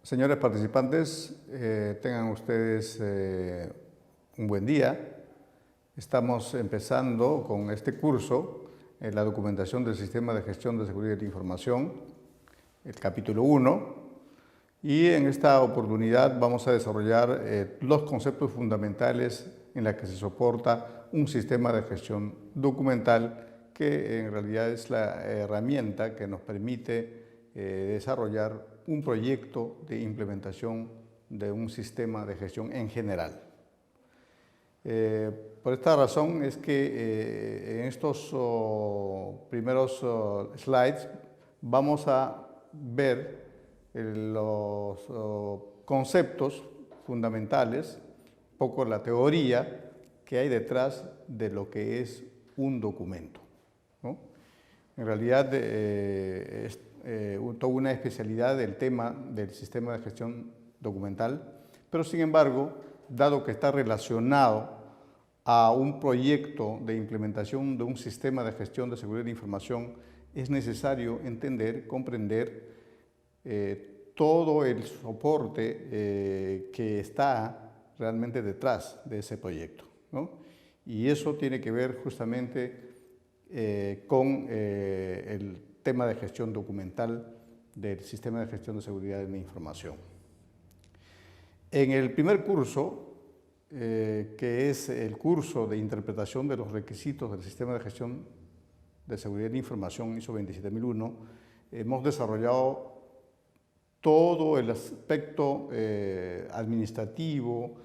Señores participantes, tengan ustedes un buen día. Estamos empezando con este curso en la documentación del Sistema de Gestión de Seguridad de Información, el capítulo 1, y en esta oportunidad vamos a desarrollar los conceptos fundamentales en los que se soporta un sistema de gestión documental que en realidad es la herramienta que nos permite desarrollar un proyecto de implementación de un sistema de gestión en general. Por esta razón es que en estos primeros slides vamos a ver los conceptos fundamentales, un poco la teoría que hay detrás de lo que es un documento, ¿no? En realidad toda una especialidad del tema del sistema de gestión documental, pero sin embargo, dado que está relacionado a un proyecto de implementación de un sistema de gestión de seguridad de información, es necesario entender, comprender todo el soporte que está realmente detrás de ese proyecto, ¿no? Y eso tiene que ver justamente con el tema de gestión documental del sistema de gestión de seguridad de la información. En el primer curso, que es el curso de interpretación de los requisitos del sistema de gestión de seguridad de la información ISO 27001, hemos desarrollado todo el aspecto administrativo,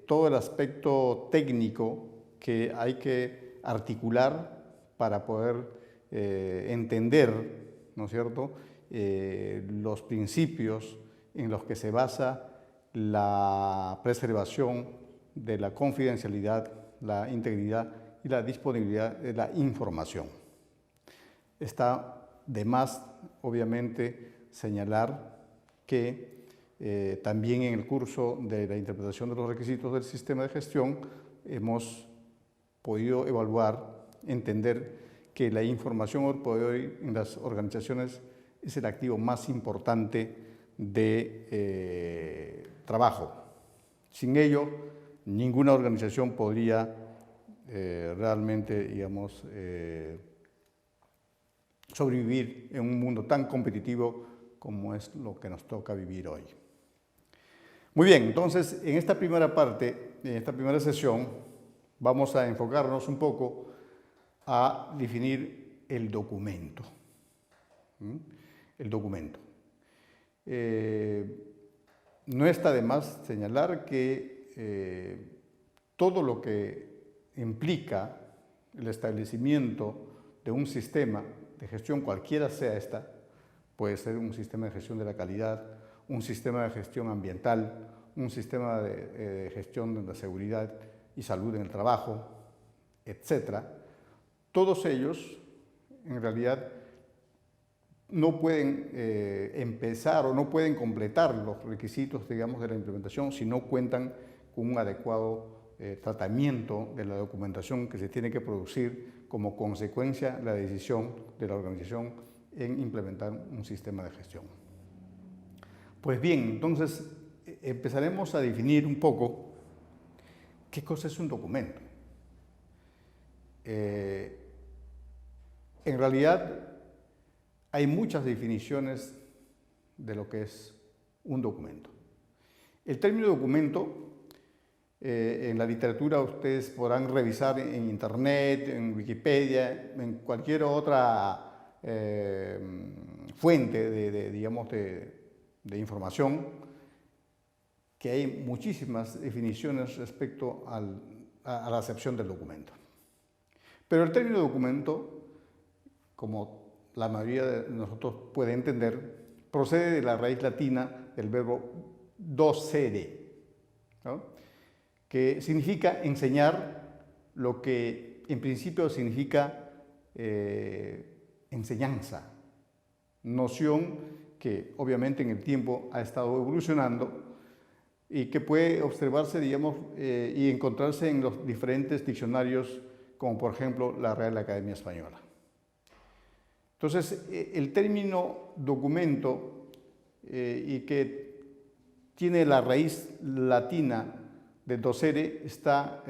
todo el aspecto técnico que hay que articular para poder entender, ¿no es cierto?, los principios en los que se basa la preservación de la confidencialidad, la integridad y la disponibilidad de la información. Está de más, obviamente, señalar que también en el curso de la interpretación de los requisitos del sistema de gestión hemos podido evaluar, entender que la información hoy por hoy en las organizaciones es el activo más importante de trabajo. Sin ello, ninguna organización podría realmente, digamos, sobrevivir en un mundo tan competitivo como es lo que nos toca vivir hoy. Muy bien, entonces en esta primera parte, en esta primera sesión, vamos a enfocarnos un poco a definir el documento. El documento. No está de más señalar que todo lo que implica el establecimiento de un sistema de gestión, cualquiera sea esta, puede ser un sistema de gestión de la calidad, un sistema de gestión ambiental, un sistema de gestión de la seguridad y salud en el trabajo, etcétera. Todos ellos, en realidad, no pueden empezar o no pueden completar los requisitos, digamos, de la implementación si no cuentan con un adecuado tratamiento de la documentación que se tiene que producir como consecuencia de la decisión de la organización en implementar un sistema de gestión. Pues bien, entonces empezaremos a definir un poco qué cosa es un documento. En realidad, hay muchas definiciones de lo que es un documento. El término documento, en la literatura ustedes podrán revisar en internet, en Wikipedia, en cualquier otra fuente digamos, de información, que hay muchísimas definiciones respecto a la acepción del documento. Pero el término documento, como la mayoría de nosotros puede entender, procede de la raíz latina del verbo docere, ¿no?, que significa enseñar, lo que en principio significa enseñanza, noción que obviamente en el tiempo ha estado evolucionando y que puede observarse, digamos, y encontrarse en los diferentes diccionarios, como por ejemplo la Real Academia Española. Entonces, el término documento y que tiene la raíz latina de docere, está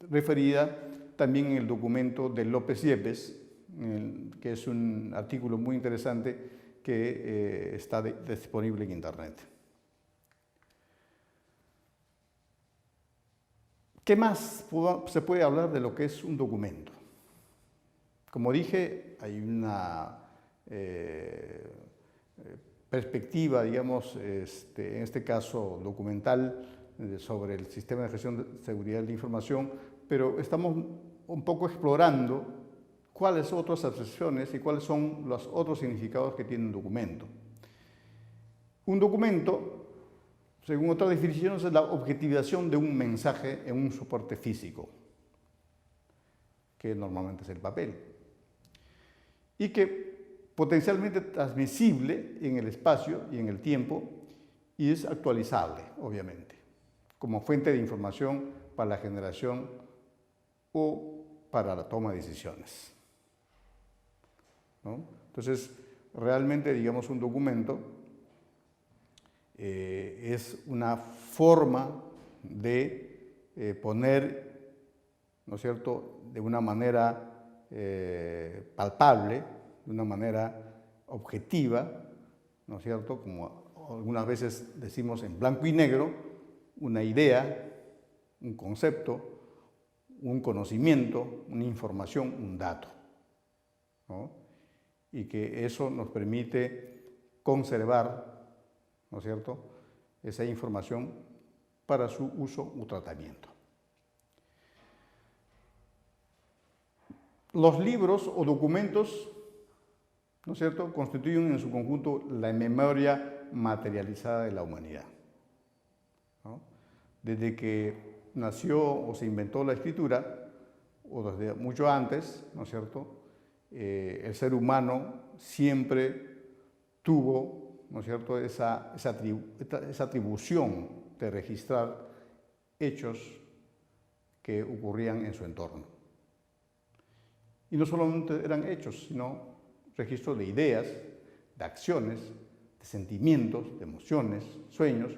referida también en el documento de López Yepes, que es un artículo muy interesante que está disponible en Internet. ¿Qué más se puede hablar de lo que es un documento? Como dije, hay una perspectiva, digamos, en este caso documental, sobre el sistema de gestión de seguridad de la información, pero estamos un poco explorando cuáles otras acepciones y cuáles son los otros significados que tiene un documento. Un documento, según otra definición, es la objetivación de un mensaje en un soporte físico, que normalmente es el papel, y que potencialmente transmisible en el espacio y en el tiempo, y es actualizable, obviamente, como fuente de información para la generación o para la toma de decisiones, ¿no? Entonces, realmente, digamos, un documento es una forma de poner, ¿no es cierto?, de una manera palpable, de una manera objetiva, ¿no es cierto?, como algunas veces decimos en blanco y negro, una idea, un concepto, un conocimiento, una información, un dato, ¿no? Y que eso nos permite conservar, ¿no es cierto?, esa información para su uso o tratamiento. Los libros o documentos, ¿no es cierto?, constituyen en su conjunto la memoria materializada de la humanidad, ¿no? Desde que nació o se inventó la escritura, o desde mucho antes, ¿no es cierto?, el ser humano siempre tuvo, ¿no es cierto?, esa atribución de registrar hechos que ocurrían en su entorno. Y no solamente eran hechos, sino registros de ideas, de acciones, de sentimientos, de emociones, sueños,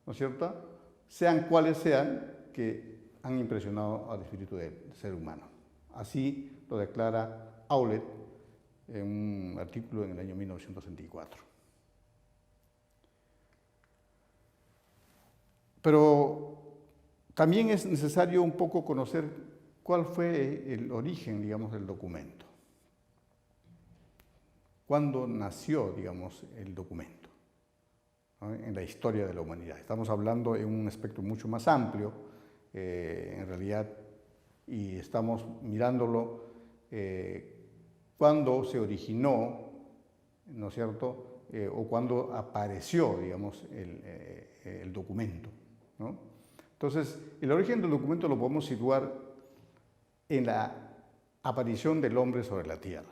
¿no es cierto?, sean cuales sean, que han impresionado al espíritu del ser humano. Así lo declara Aulet en un artículo en el año 1964. Pero también es necesario un poco conocer cuál fue el origen, digamos, del documento. ¿Cuándo nació, digamos, el documento, ¿no?, en la historia de la humanidad? Estamos hablando en un aspecto mucho más amplio, en realidad, y estamos mirándolo cuándo se originó, ¿no es cierto?, o cuándo apareció, digamos, el documento, ¿no? Entonces, el origen del documento lo podemos situar en la aparición del hombre sobre la Tierra.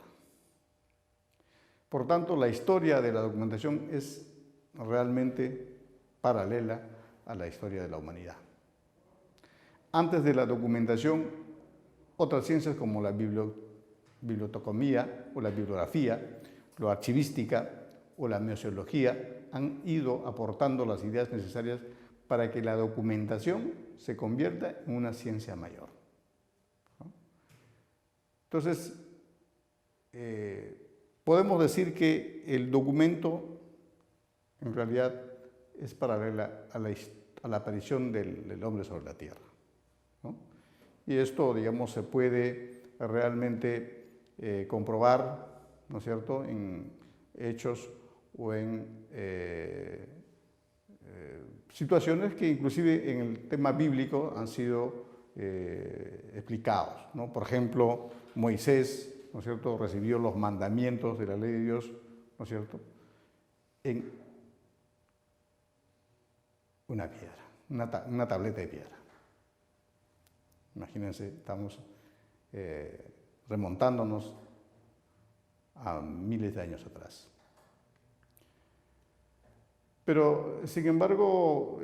Por tanto, la historia de la documentación es realmente paralela a la historia de la humanidad. Antes de la documentación, otras ciencias como la biblioteconomía o la bibliografía, la archivística o la museología han ido aportando las ideas necesarias para que la documentación se convierta en una ciencia mayor, ¿no? Entonces, podemos decir que el documento en realidad es paralela a la aparición del hombre sobre la Tierra, ¿no? Y esto, digamos, se puede realmente comprobar, ¿no es cierto?, en hechos o en situaciones que inclusive en el tema bíblico han sido explicados, ¿no? Por ejemplo, Moisés, ¿no es cierto?, recibió los mandamientos de la ley de Dios, ¿no es cierto?, en una piedra, una tableta de piedra. Imagínense, estamos remontándonos a miles de años atrás. Pero, sin embargo,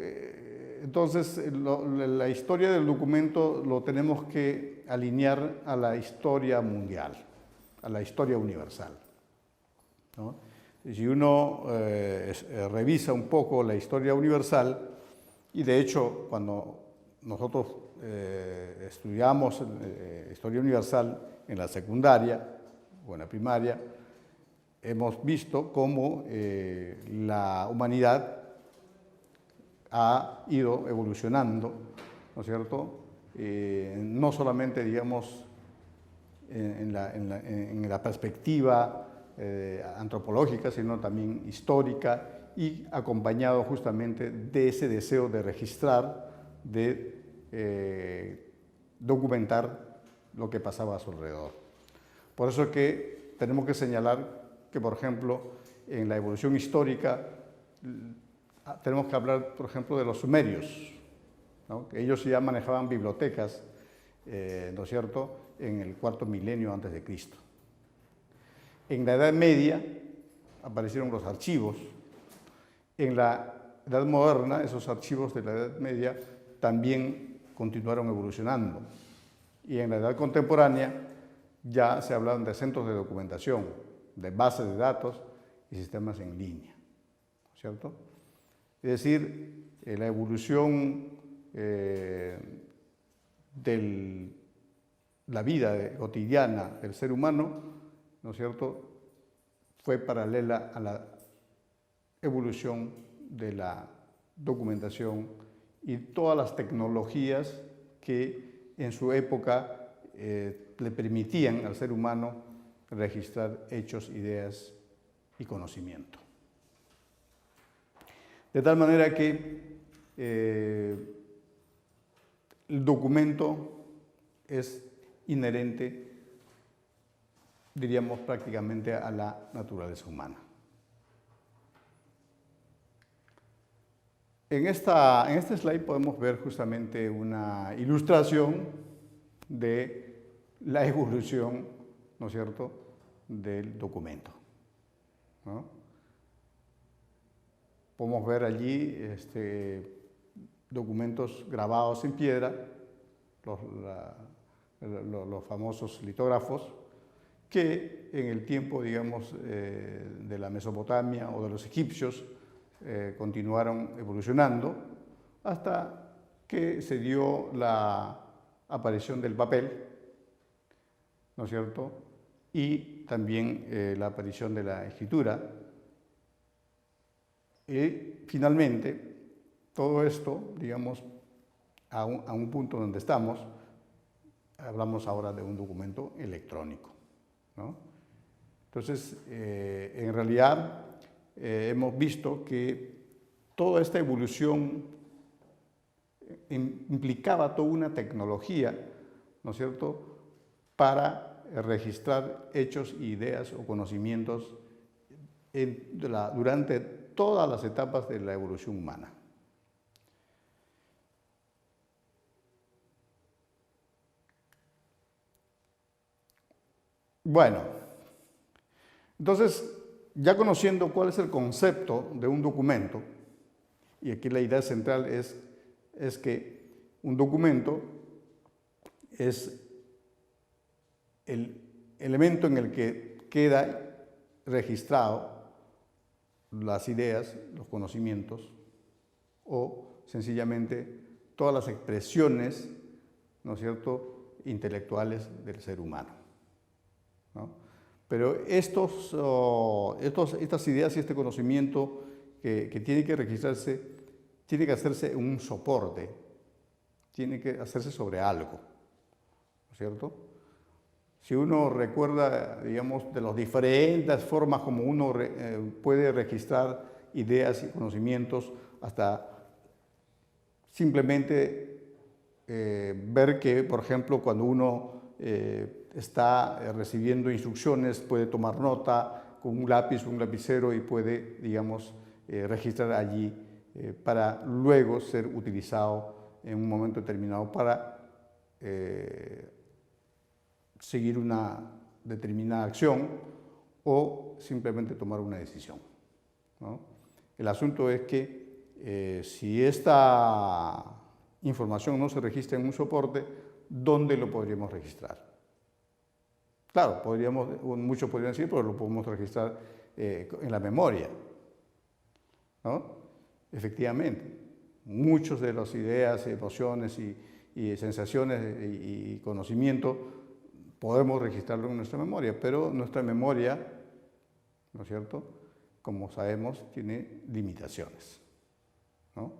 entonces la historia del documento lo tenemos que alinear a la historia mundial, a la historia universal, ¿no? Si uno revisa un poco la historia universal, y de hecho cuando nosotros estudiamos historia universal en la secundaria o en la primaria, hemos visto cómo la humanidad ha ido evolucionando, ¿no es cierto? No solamente, digamos, en la perspectiva antropológica, sino también histórica, y acompañado justamente de ese deseo de registrar, de documentar lo que pasaba a su alrededor. Por eso es que tenemos que señalar que, por ejemplo, en la evolución histórica tenemos que hablar, por ejemplo, de los sumerios, ¿no? Que ellos ya manejaban bibliotecas, ¿no es cierto?, en el cuarto milenio antes de Cristo. En la Edad Media aparecieron los archivos. En la Edad Moderna, esos archivos de la Edad Media también continuaron evolucionando. Y en la Edad Contemporánea ya se hablan de centros de documentación, de bases de datos y sistemas en línea, ¿no es cierto? Es decir, la evolución de la vida cotidiana del ser humano, ¿no es cierto?, fue paralela a la evolución de la documentación y todas las tecnologías que en su época le permitían al ser humano registrar hechos, ideas y conocimiento. De tal manera que el documento es inherente, diríamos, prácticamente a la naturaleza humana. En este slide podemos ver justamente una ilustración de la evolución, ¿no es cierto?, del documento, ¿no? Podemos ver allí documentos grabados en piedra, los famosos litógrafos, que en el tiempo, digamos, de la Mesopotamia o de los egipcios continuaron evolucionando hasta que se dio la aparición del papel, ¿no es cierto?, y también la aparición de la escritura. Y finalmente, todo esto, digamos, a un punto donde estamos, hablamos ahora de un documento electrónico, ¿no? Entonces, en realidad, hemos visto que toda esta evolución implicaba toda una tecnología, ¿no es cierto?, para registrar hechos, ideas o conocimientos durante todas las etapas de la evolución humana. Bueno, entonces, ya conociendo cuál es el concepto de un documento, y aquí la idea central es que un documento es el elemento en el que queda registrado las ideas, los conocimientos o sencillamente todas las expresiones, ¿no es cierto?, intelectuales del ser humano, ¿no? Pero estas ideas y este conocimiento que tiene que registrarse, tiene que hacerse un soporte, tiene que hacerse sobre algo, ¿no es cierto? Si uno recuerda, digamos, de las diferentes formas como uno puede registrar ideas y conocimientos, hasta simplemente ver que, por ejemplo, cuando uno está recibiendo instrucciones, puede tomar nota con un lápiz o un lapicero y puede, digamos, registrar allí para luego ser utilizado en un momento determinado para seguir una determinada acción o simplemente tomar una decisión, ¿no? El asunto es que si esta información no se registra en un soporte, ¿dónde lo podríamos registrar? Claro, muchos podrían decir, pero lo podemos registrar en la memoria, ¿no? Efectivamente, muchas de las ideas, emociones y sensaciones y conocimiento podemos registrarlo en nuestra memoria, pero nuestra memoria, ¿no es cierto?, como sabemos, tiene limitaciones, ¿no?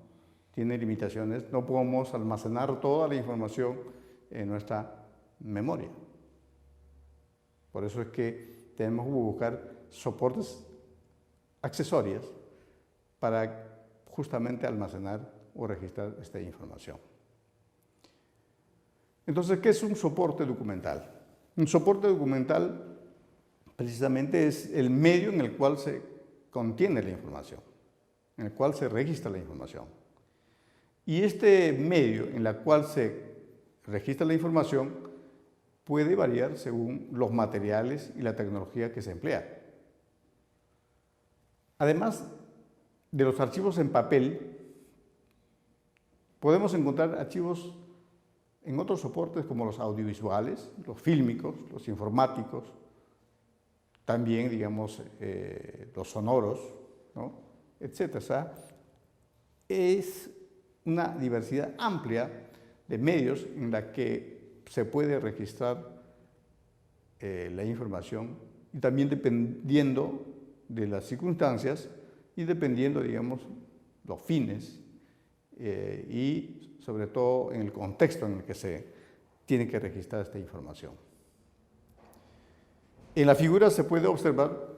Tiene limitaciones, no podemos almacenar toda la información en nuestra memoria. Por eso es que tenemos que buscar soportes accesorios para justamente almacenar o registrar esta información. Entonces, ¿qué es un soporte documental? Un soporte documental precisamente es el medio en el cual se contiene la información, en el cual se registra la información. Y este medio en el cual se registra la información puede variar según los materiales y la tecnología que se emplea. Además de los archivos en papel, podemos encontrar archivos en otros soportes como los audiovisuales, los fílmicos, los informáticos, también, digamos, los sonoros, ¿no?, etc. O sea, es una diversidad amplia de medios en la que se puede registrar la información, y también dependiendo de las circunstancias y dependiendo, digamos, los fines y sobre todo en el contexto en el que se tiene que registrar esta información. En la figura se puede observar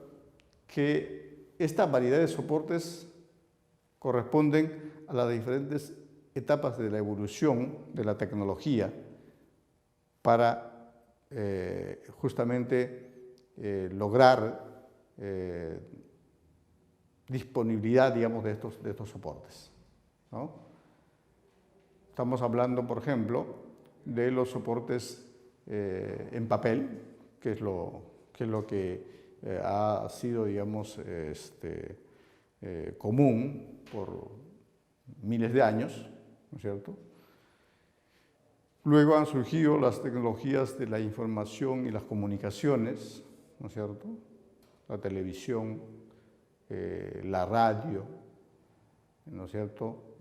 que esta variedad de soportes corresponden a las diferentes etapas de la evolución de la tecnología para justamente lograr disponibilidad, digamos, de estos soportes, ¿no? Estamos hablando, por ejemplo, de los soportes en papel, que es lo que ha sido, digamos, común por miles de años, ¿no es cierto? Luego han surgido las tecnologías de la información y las comunicaciones, ¿no es cierto? La televisión, la radio, ¿no es cierto?,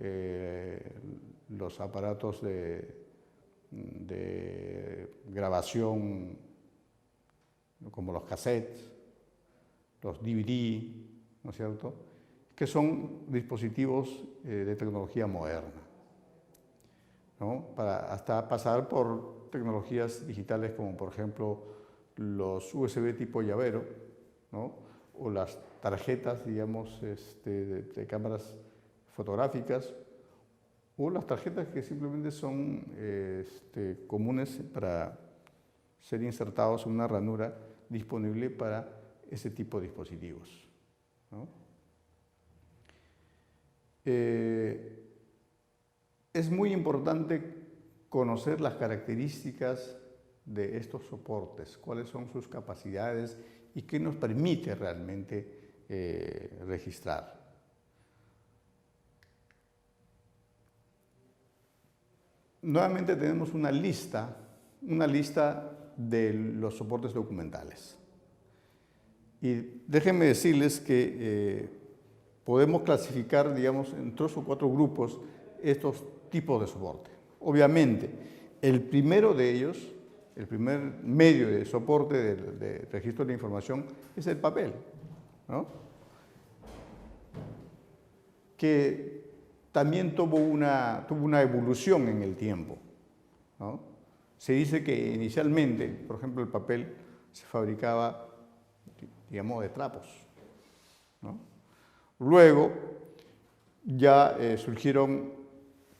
los aparatos de grabación como los cassettes, los DVD, ¿no es cierto?, que son dispositivos de tecnología moderna, ¿no?, hasta pasar por tecnologías digitales como, por ejemplo, los USB tipo llavero, ¿no?, o las tarjetas, digamos, de cámaras fotográficas, o las tarjetas que simplemente son comunes para ser insertados en una ranura disponible para ese tipo de dispositivos, ¿no? Es muy importante conocer las características de estos soportes, cuáles son sus capacidades y qué nos permite realmente registrar. Nuevamente tenemos una lista de los soportes documentales. Y déjenme decirles que podemos clasificar, digamos, en 3 o 4 grupos estos tipos de soporte. Obviamente, el primero de ellos, el primer medio de soporte de registro de información es el papel, ¿no?, que también tuvo una evolución en el tiempo, ¿no? Se dice que inicialmente, por ejemplo, el papel se fabricaba, digamos, de trapos, ¿no? Luego ya surgieron,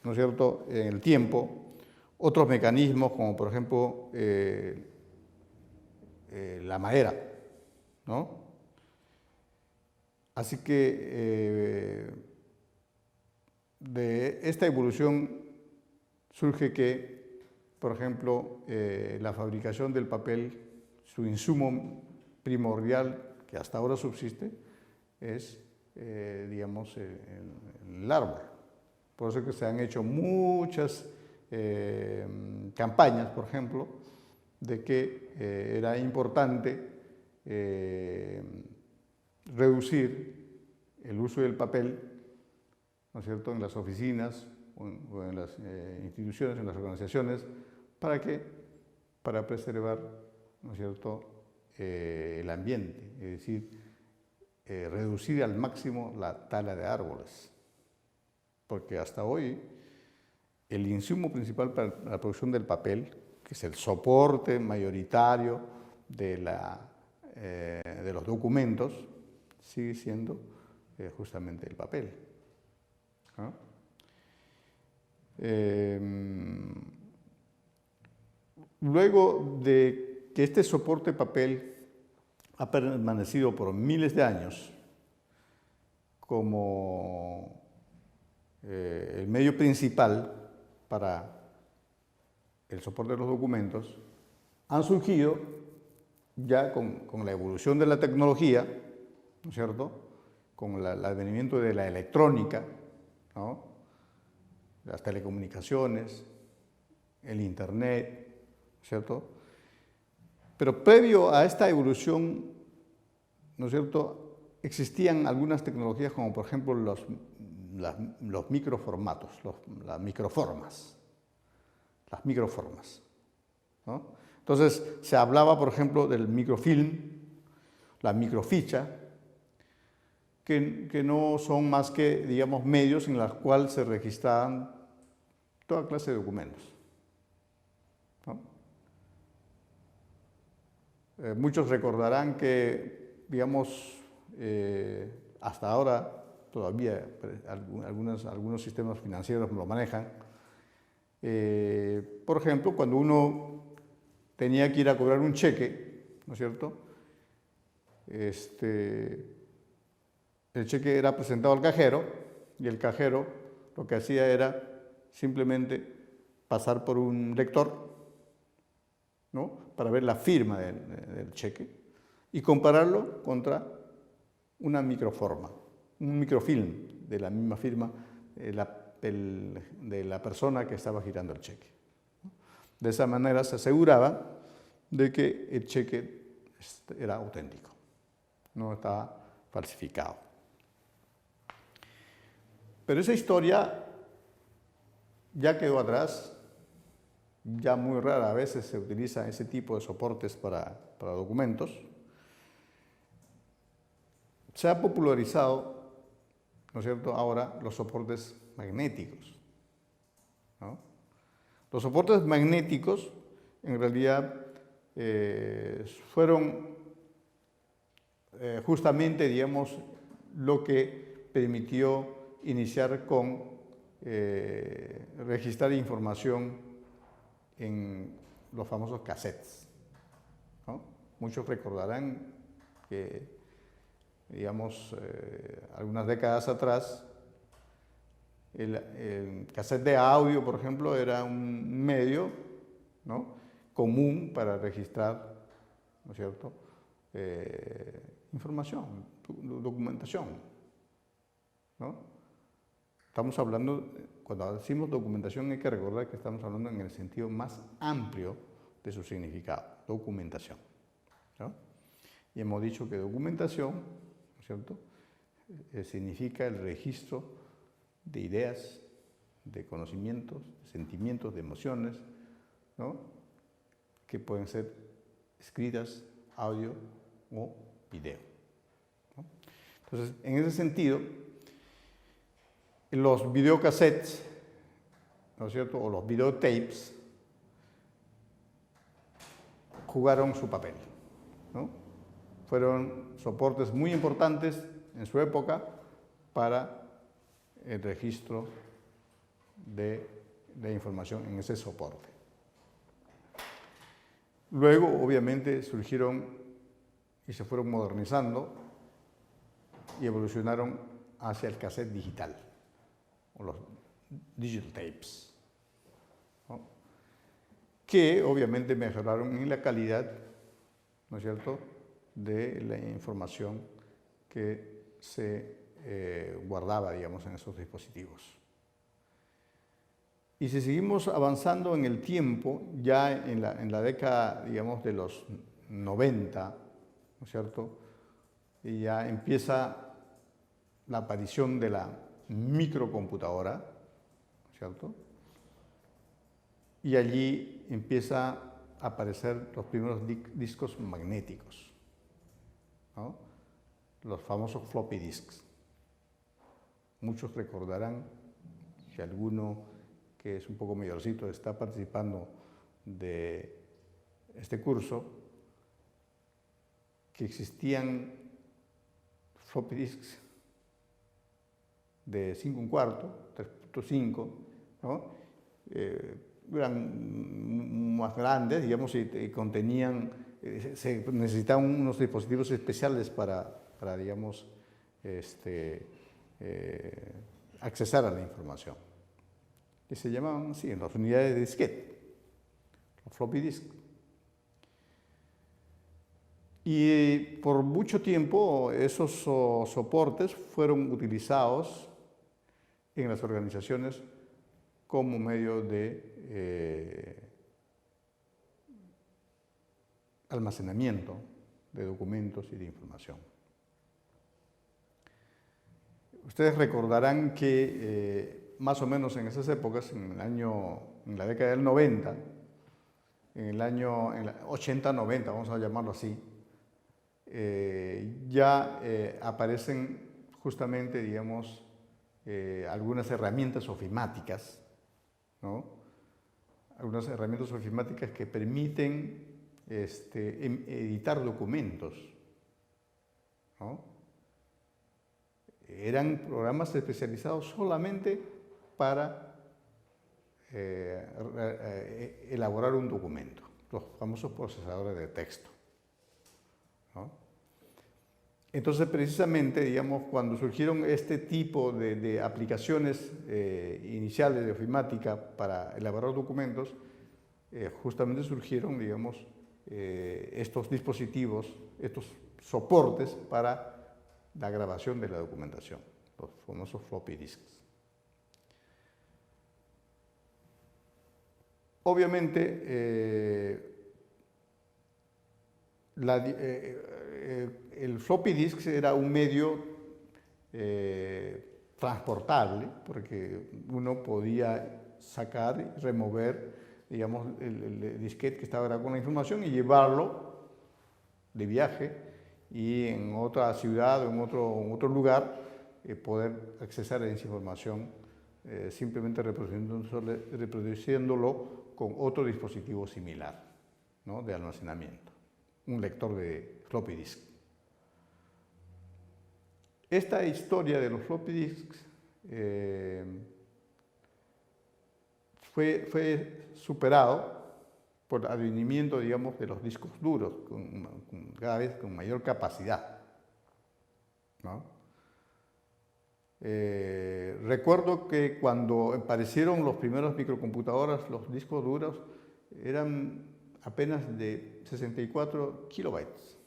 ¿no es cierto?, en el tiempo, otros mecanismos como, por ejemplo, la madera, ¿no? Así que de esta evolución surge que, por ejemplo, la fabricación del papel, su insumo primordial, que hasta ahora subsiste, es, digamos, el árbol. Por eso es que se han hecho muchas campañas, por ejemplo, de que era importante reducir el uso del papel, ¿no es cierto?, en las oficinas o en las instituciones, en las organizaciones, ¿para qué? Para preservar, ¿no es cierto?, el ambiente, es decir, reducir al máximo la tala de árboles, porque hasta hoy el insumo principal para la producción del papel, que es el soporte mayoritario de los documentos, sigue siendo justamente el papel, ¿no? Luego de que este soporte papel ha permanecido por miles de años como el medio principal para el soporte de los documentos, han surgido ya con la evolución de la tecnología, ¿no es cierto?, con el advenimiento de la electrónica, ¿no?, las telecomunicaciones, el Internet, ¿no es cierto? Pero previo a esta evolución, ¿no es cierto?, existían algunas tecnologías como por ejemplo los microformatos, las microformas, ¿no? Entonces se hablaba por ejemplo del microfilm, la microficha, que no son más que, digamos, medios en los cuales se registraban toda clase de documentos, ¿no? Muchos recordarán que, digamos, hasta ahora todavía algunos sistemas financieros lo manejan. Por ejemplo, cuando uno tenía que ir a cobrar un cheque, ¿no es cierto?, el cheque era presentado al cajero y el cajero lo que hacía era simplemente pasar por un lector, ¿no?, para ver la firma del cheque y compararlo contra una microforma, un microfilm de la misma firma de la persona que estaba girando el cheque. De esa manera se aseguraba de que el cheque era auténtico, no estaba falsificado. Pero esa historia ya quedó atrás, ya muy rara vez se utiliza ese tipo de soportes para documentos. Se ha popularizado, ¿no es cierto?, ahora los soportes magnéticos, ¿no? Los soportes magnéticos en realidad fueron justamente, digamos, lo que permitió iniciar con registrar información en los famosos cassettes, ¿no? Muchos recordarán que, digamos, algunas décadas atrás, el cassette de audio, por ejemplo, era un medio, ¿no?, común para registrar, ¿no es cierto?, información, documentación, ¿no? Estamos hablando, cuando decimos documentación hay que recordar que estamos hablando en el sentido más amplio de su significado, documentación, ¿no? Y hemos dicho que documentación, ¿no es cierto?, significa el registro de ideas, de conocimientos, de sentimientos, de emociones, ¿no?, que pueden ser escritas, audio o video, ¿no? Entonces, en ese sentido, los videocassettes, ¿no es cierto?, o los videotapes, jugaron su papel, ¿no? Fueron soportes muy importantes en su época para el registro de información en ese soporte. Luego, obviamente, surgieron y se fueron modernizando y evolucionaron hacia el cassette digital, o los digital tapes, ¿no?, que obviamente mejoraron en la calidad, ¿no es cierto?, de la información que se guardaba, digamos, en esos dispositivos. Y si seguimos avanzando en el tiempo, ya en la década, digamos, de los 90, ¿no es cierto?, y ya empieza la aparición de la microcomputadora, ¿cierto? Y allí empieza a aparecer los primeros discos magnéticos, ¿no? Los famosos floppy disks. Muchos recordarán, si alguno que es un poco mayorcito está participando de este curso, que existían floppy disks de 5 1/4, 3.5, ¿no? Eran más grandes, digamos, y contenían, se necesitaban unos dispositivos especiales para digamos, accesar a la información. Que se llamaban así, las unidades de disquete, los floppy disk. Y por mucho tiempo esos soportes fueron utilizados en las organizaciones como medio de almacenamiento de documentos y de información. Ustedes recordarán que más o menos en esas épocas, en la década del 90, en la 80-90, vamos a llamarlo así, ya aparecen justamente, digamos, algunas herramientas ofimáticas, ¿no? Algunas herramientas ofimáticas que permiten editar documentos, ¿no? Eran programas especializados solamente para elaborar un documento, los famosos procesadores de texto, ¿no? Entonces, precisamente, digamos, cuando surgieron este tipo de aplicaciones iniciales de ofimática para elaborar documentos, justamente surgieron, digamos, estos dispositivos, estos soportes para la grabación de la documentación, los famosos floppy disks. Obviamente, el floppy disk era un medio transportable, porque uno podía sacar y remover, digamos, el disquete que estaba grabado con la información y llevarlo de viaje y en otra ciudad o en otro lugar poder accesar a esa información simplemente reproduciéndolo con otro dispositivo similar, ¿no? De almacenamiento, un lector de floppy disk. Esta historia de los floppy disks fue superado por el advenimiento, digamos, de los discos duros, cada vez con mayor capacidad, ¿no? Recuerdo que cuando aparecieron los primeros microcomputadoras, los discos duros eran apenas de 64 kilobytes,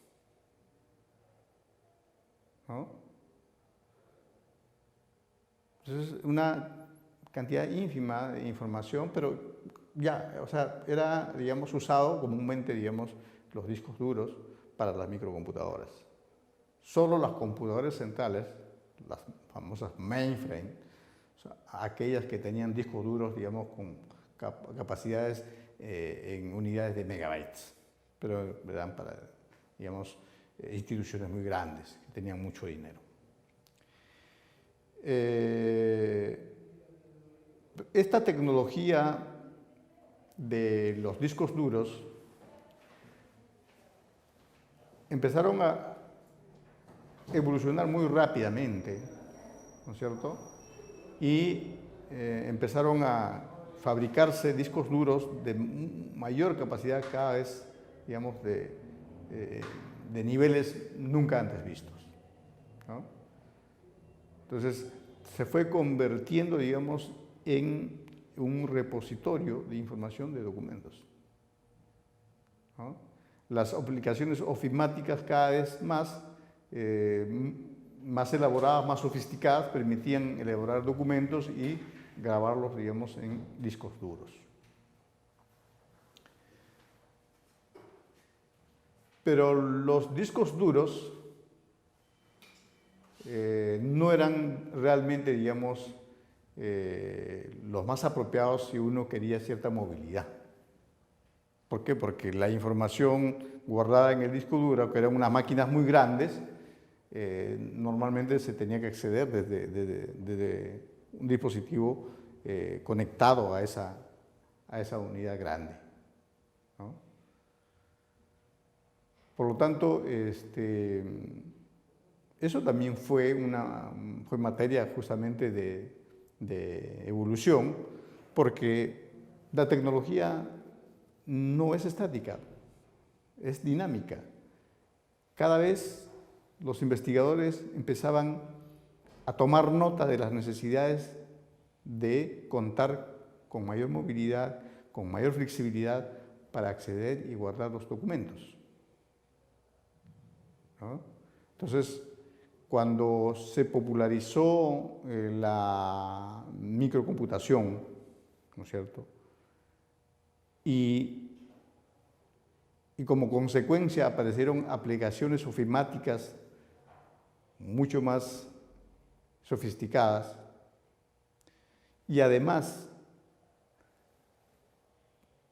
¿no? Entonces, una cantidad ínfima de información, pero ya, o sea, era, digamos, usado comúnmente, digamos, los discos duros para las microcomputadoras. Solo las computadoras centrales, las famosas mainframe, o sea, aquellas que tenían discos duros, digamos, con capacidades en unidades de megabytes, pero eran para, digamos, instituciones muy grandes, que tenían mucho dinero. Esta tecnología de los discos duros empezaron a evolucionar muy rápidamente, ¿no es cierto? Y empezaron a fabricarse discos duros de mayor capacidad cada vez, digamos, de niveles nunca antes vistos, ¿no? Entonces, se fue convirtiendo, digamos, en un repositorio de información de documentos, ¿no? Las aplicaciones ofimáticas cada vez más elaboradas, más sofisticadas, permitían elaborar documentos y grabarlos, digamos, en discos duros. Pero los discos duros no eran realmente, digamos, los más apropiados si uno quería cierta movilidad. ¿Por qué? Porque la información guardada en el disco duro, que eran unas máquinas muy grandes, normalmente se tenía que acceder desde un dispositivo conectado a esa unidad grande, ¿no? Por lo tanto, eso también fue materia justamente de evolución, porque la tecnología no es estática, es dinámica. Cada vez los investigadores empezaban a tomar nota de las necesidades de contar con mayor movilidad, con mayor flexibilidad para acceder y guardar los documentos, ¿no? Entonces, cuando se popularizó la microcomputación, ¿no es cierto? Y como consecuencia aparecieron aplicaciones ofimáticas mucho más sofisticadas, y además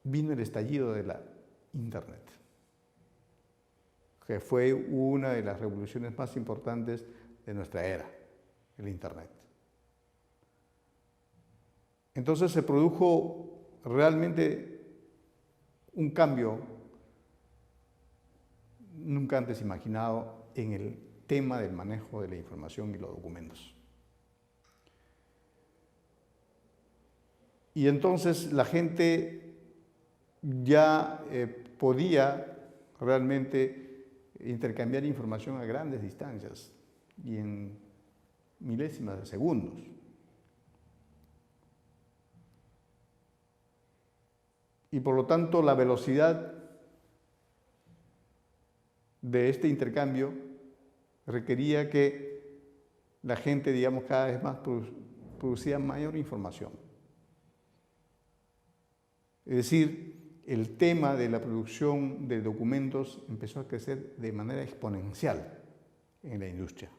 vino el estallido de la Internet, que fue una de las revoluciones más importantes de nuestra era, el Internet. Entonces se produjo realmente un cambio nunca antes imaginado en el tema del manejo de la información y los documentos. Y entonces la gente ya podía realmente intercambiar información a grandes distancias y en milésimas de segundos. Y por lo tanto la velocidad de este intercambio requería que la gente, digamos, cada vez más producía mayor información. Es decir, el tema de la producción de documentos empezó a crecer de manera exponencial en la industria.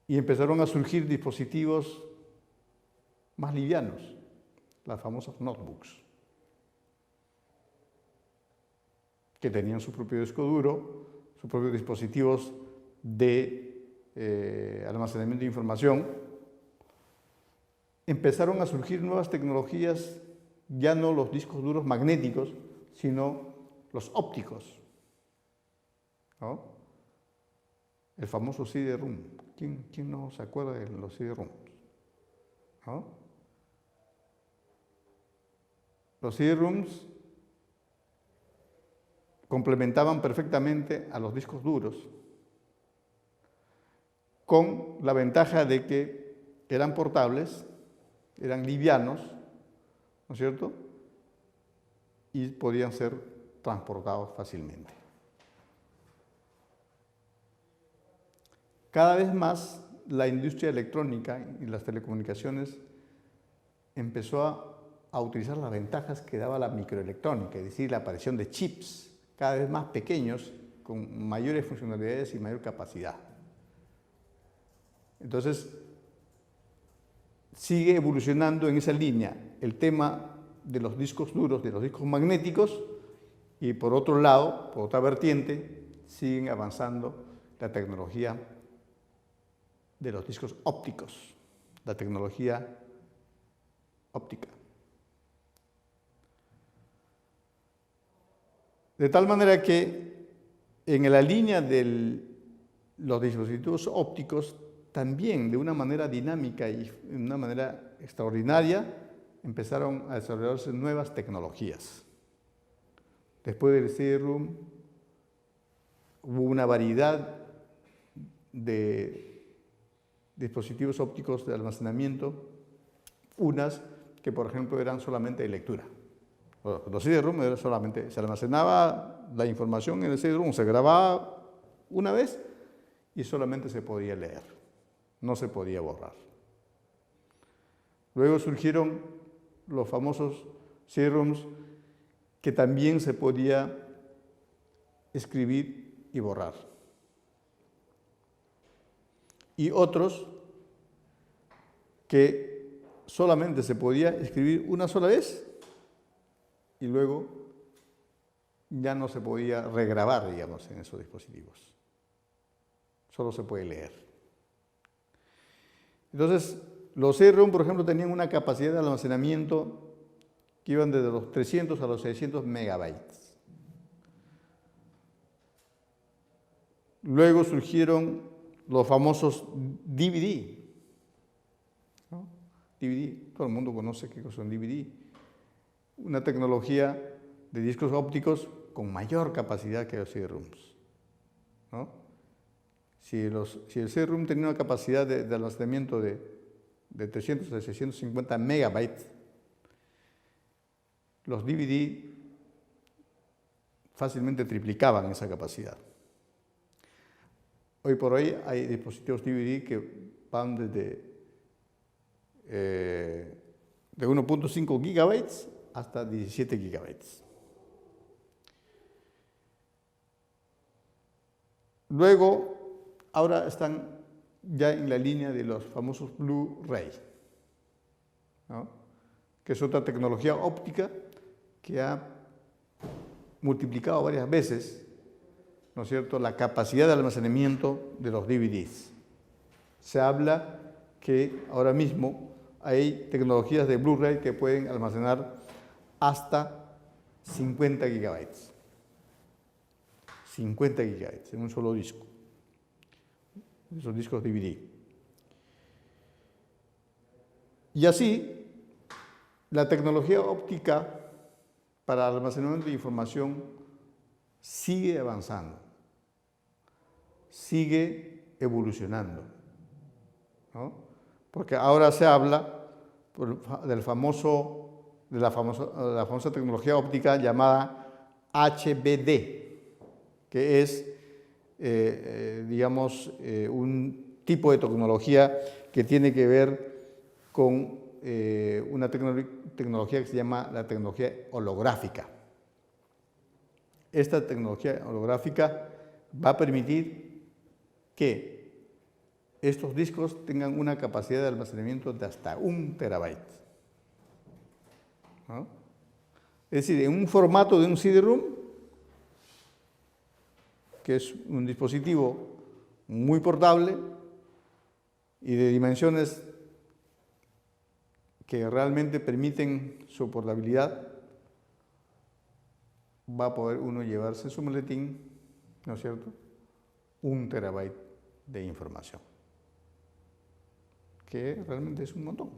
Y empezaron a surgir dispositivos más livianos, las famosas notebooks, que tenían su propio disco duro, sus propios dispositivos de almacenamiento de información. Empezaron a surgir nuevas tecnologías, ya no los discos duros magnéticos, sino los ópticos, ¿no? El famoso CD-ROM. ¿Quién no se acuerda de los CD-ROM? ¿No? Los CD-ROMs complementaban perfectamente a los discos duros, con la ventaja de que eran portables, eran livianos, ¿no es cierto? Y podían ser transportados fácilmente. Cada vez más la industria electrónica y las telecomunicaciones empezó a utilizar las ventajas que daba la microelectrónica, es decir, la aparición de chips cada vez más pequeños, con mayores funcionalidades y mayor capacidad. Entonces, sigue evolucionando en esa línea el tema de los discos duros, de los discos magnéticos, y por otro lado, por otra vertiente, siguen avanzando la tecnología de los discos ópticos, la tecnología óptica. De tal manera que en la línea de los dispositivos ópticos, también de una manera dinámica y de una manera extraordinaria, empezaron a desarrollarse nuevas tecnologías. Después del CD-ROM hubo una variedad de dispositivos ópticos de almacenamiento, unas que por ejemplo eran solamente de lectura. Los CD-ROM eran solamente, se almacenaba la información en el CD-ROM, se grababa una vez y solamente se podía leer, no se podía borrar. Luego surgieron los famosos CD-ROMs que también se podía escribir y borrar. y otros que solamente se podía escribir una sola vez y luego ya no se podía regrabar, digamos, en esos dispositivos. Solo se puede leer. Entonces, los CD-ROM, por ejemplo, tenían una capacidad de almacenamiento que iban desde los 300 a los 600 megabytes. Luego surgieron los famosos DVD. ¿No? DVD, todo el mundo conoce qué son DVD. Una tecnología de discos ópticos con mayor capacidad que los CD-ROMs. ¿No? Si el CD-ROM tenía una capacidad de almacenamiento de 300 a 650 megabytes, los DVD fácilmente triplicaban esa capacidad. Hoy por hoy hay dispositivos DVD que van de 1.5 gigabytes hasta 17 gigabytes. Luego, ahora están ya en la línea de los famosos Blu-ray, ¿no? Que es otra tecnología óptica que ha multiplicado varias veces, ¿no es cierto?, la capacidad de almacenamiento de los DVDs. Se habla que ahora mismo hay tecnologías de Blu-ray que pueden almacenar hasta 50 gigabytes. 50 gigabytes en un solo disco. Esos discos DVD. Y así, la tecnología óptica para el almacenamiento de información sigue avanzando, sigue evolucionando, ¿no? Porque ahora se habla de la famosa tecnología óptica llamada HBD, que es, digamos, un tipo de tecnología que tiene que ver con una tecnología que se llama la tecnología holográfica. Esta tecnología holográfica va a permitir que estos discos tengan una capacidad de almacenamiento de hasta 1 terabyte. ¿No? Es decir, en un formato de un CD-ROM, que es un dispositivo muy portable y de dimensiones que realmente permiten su portabilidad, va a poder uno llevarse en su maletín, ¿no es cierto?, 1 terabyte de información, que realmente es un montón,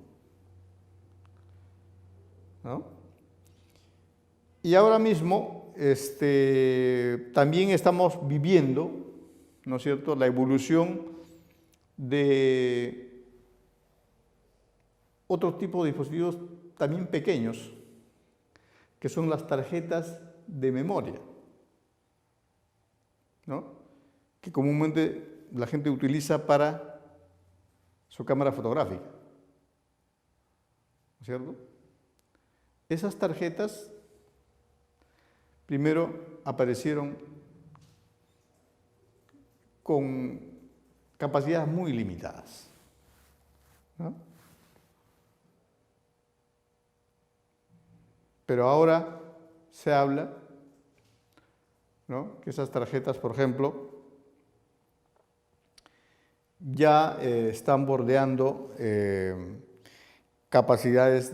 ¿no? Y ahora mismo también estamos viviendo, ¿no es cierto?, la evolución de otro tipo de dispositivos también pequeños, que son las tarjetas de memoria, ¿no?, que comúnmente la gente utiliza para su cámara fotográfica, ¿no es cierto? Esas tarjetas primero aparecieron con capacidades muy limitadas, ¿no? Pero ahora se habla, ¿no?, que esas tarjetas, por ejemplo, ya están bordeando capacidades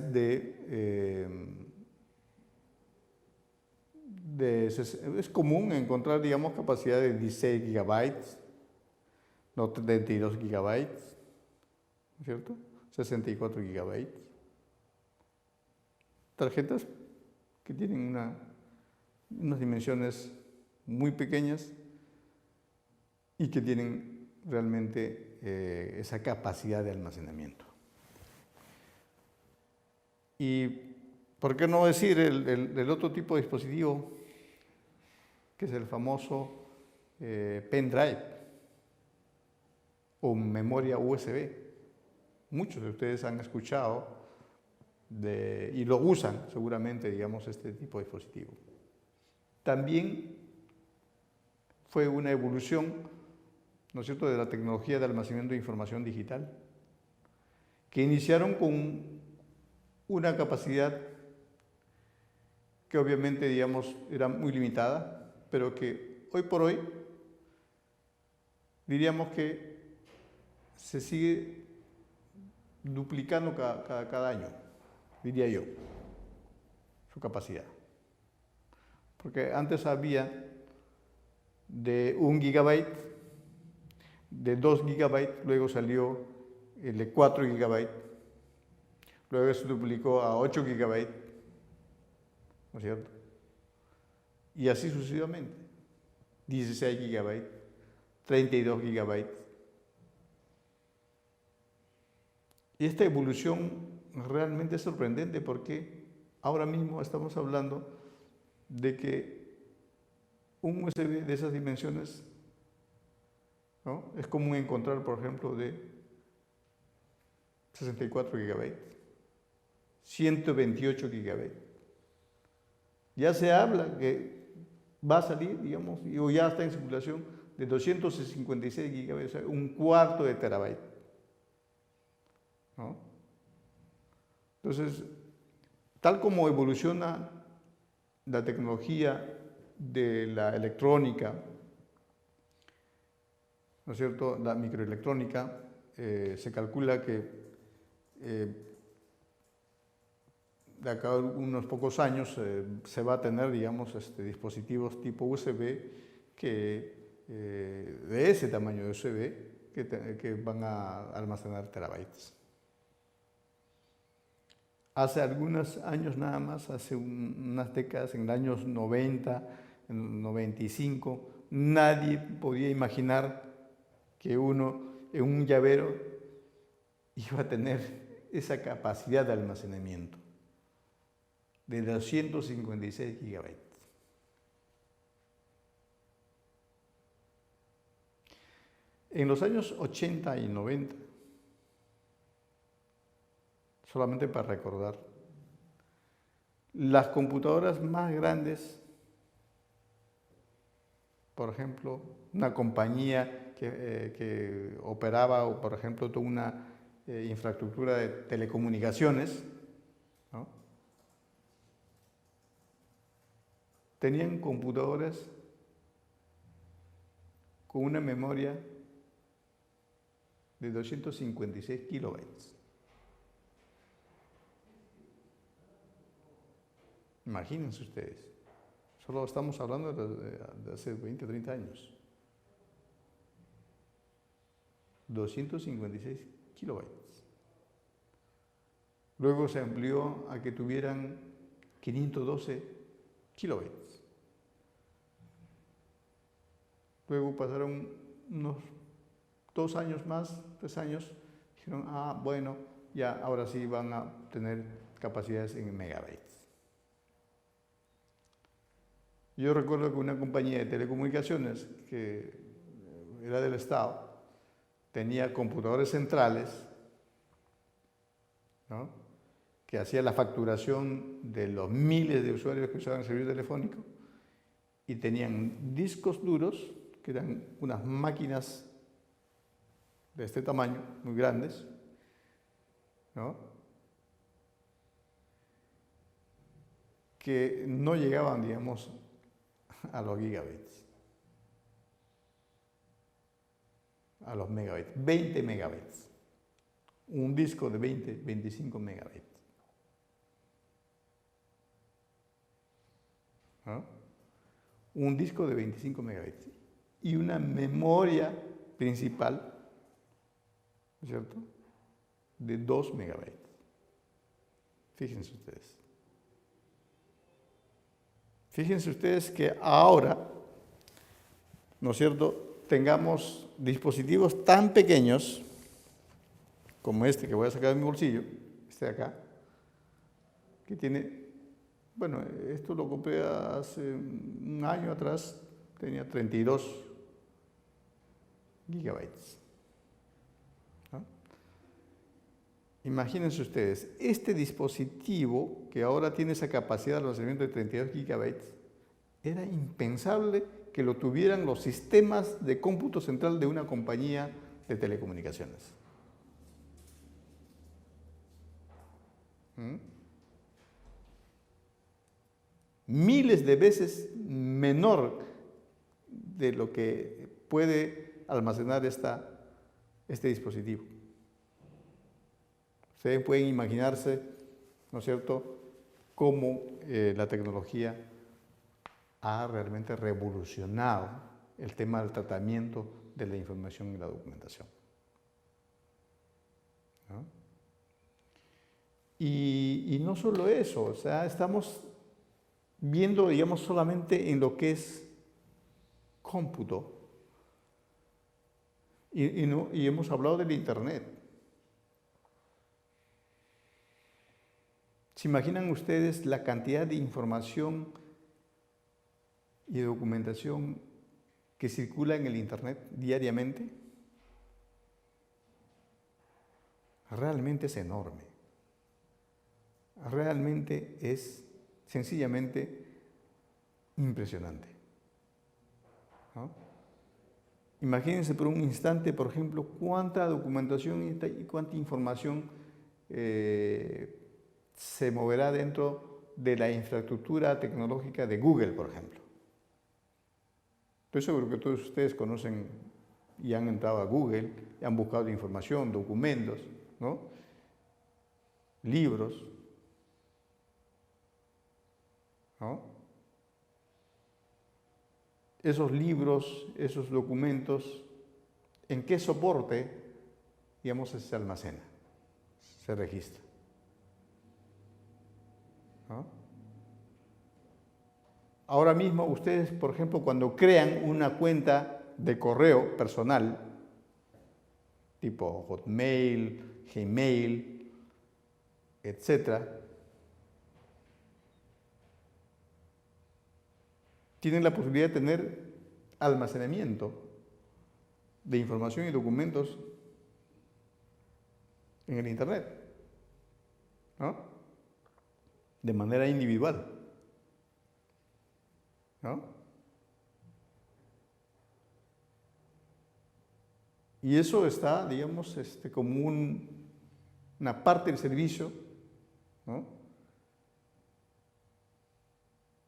es común encontrar, digamos, capacidades de 16 gigabytes, no 32 gigabytes, ¿no es cierto?, 64 gigabytes. Tarjetas que tienen unas dimensiones muy pequeñas y que tienen realmente esa capacidad de almacenamiento. Y ¿por qué no decir el otro tipo de dispositivo, que es el famoso pendrive o memoria USB? Muchos de ustedes han escuchado y lo usan seguramente, digamos, este tipo de dispositivo. También fue una evolución ¿no es cierto?, de la tecnología de almacenamiento de información digital, que iniciaron con una capacidad que obviamente, digamos, era muy limitada, pero que hoy por hoy diríamos que se sigue duplicando cada año, diría yo, su capacidad. Porque antes había de 1 gigabyte, de 2 gigabytes, luego salió el de 4 gigabytes, luego se duplicó a 8 gigabytes, ¿no es cierto? Y así sucesivamente, 16 gigabytes, 32 gigabytes. Y esta evolución realmente es sorprendente porque ahora mismo estamos hablando de que un USB de esas dimensiones, ¿no?, es común encontrar, por ejemplo, de 64 gigabytes, 128 gigabytes. Ya se habla que va a salir, digamos, o ya está en circulación, de 256 gigabytes, o sea, un cuarto de terabyte, ¿no? Entonces, tal como evoluciona la tecnología de la electrónica, ¿no es cierto?, la microelectrónica, se calcula que de acá a unos pocos años se va a tener, digamos, dispositivos tipo USB de ese tamaño de USB que van a almacenar terabytes. Hace algunos años nada más, hace unas décadas, en los años 90, en 95, nadie podía imaginar que uno en un llavero iba a tener esa capacidad de almacenamiento de 256 gigabytes. En los años 80 y 90, solamente para recordar, las computadoras más grandes, por ejemplo, una compañía que operaba, por ejemplo, toda una infraestructura de telecomunicaciones, ¿no?, tenían computadoras con una memoria de 256 kilobytes. Imagínense ustedes, solo estamos hablando de hace 20 o 30 años. 256 kilobytes. Luego se amplió a que tuvieran 512 kilobytes. Luego pasaron unos 2 años más, 3 años, dijeron, bueno, ya ahora sí van a tener capacidades en megabytes. Yo recuerdo que una compañía de telecomunicaciones que era del Estado tenía computadores centrales, ¿no?, que hacía la facturación de los miles de usuarios que usaban el servicio telefónico, y tenían discos duros, que eran unas máquinas de este tamaño, muy grandes, ¿no?, que no llegaban, digamos, a los gigabytes, a los megabytes, 20 megabytes, un disco de 20, 25 megabytes, ¿no?, un disco de 25 megabytes y una memoria principal, ¿no es cierto?, de 2 megabytes. Fíjense ustedes. Fíjense ustedes que ahora, ¿no es cierto?, tengamos dispositivos tan pequeños como este que voy a sacar de mi bolsillo, este de acá, que tiene, bueno, esto lo compré hace un año atrás, tenía 32 gigabytes. ¿No? Imagínense ustedes, este dispositivo que ahora tiene esa capacidad de almacenamiento de 32 gigabytes, era impensable que lo tuvieran los sistemas de cómputo central de una compañía de telecomunicaciones. ¿Mm? Miles de veces menor de lo que puede almacenar este dispositivo. Ustedes pueden imaginarse, ¿no es cierto?, cómo la tecnología ha realmente revolucionado el tema del tratamiento de la información y la documentación, ¿no? Y no solo eso, o sea, estamos viendo, digamos, solamente en lo que es cómputo. Y hemos hablado del Internet. ¿Se imaginan ustedes la cantidad de información y documentación que circula en el Internet diariamente? Realmente es enorme. Realmente es sencillamente impresionante, ¿no? Imagínense por un instante, por ejemplo, cuánta documentación y cuánta información se moverá dentro de la infraestructura tecnológica de Google, por ejemplo. Estoy seguro que todos ustedes conocen y han entrado a Google, y han buscado información, documentos, ¿no?, libros, ¿no? Esos libros, esos documentos, ¿en qué soporte, digamos, se almacena, se registra? ¿No? Ahora mismo ustedes, por ejemplo, cuando crean una cuenta de correo personal, tipo Hotmail, Gmail, etcétera, tienen la posibilidad de tener almacenamiento de información y documentos en el Internet, ¿no?, de manera individual, ¿no? Y eso está, digamos, como una parte del servicio, ¿no?,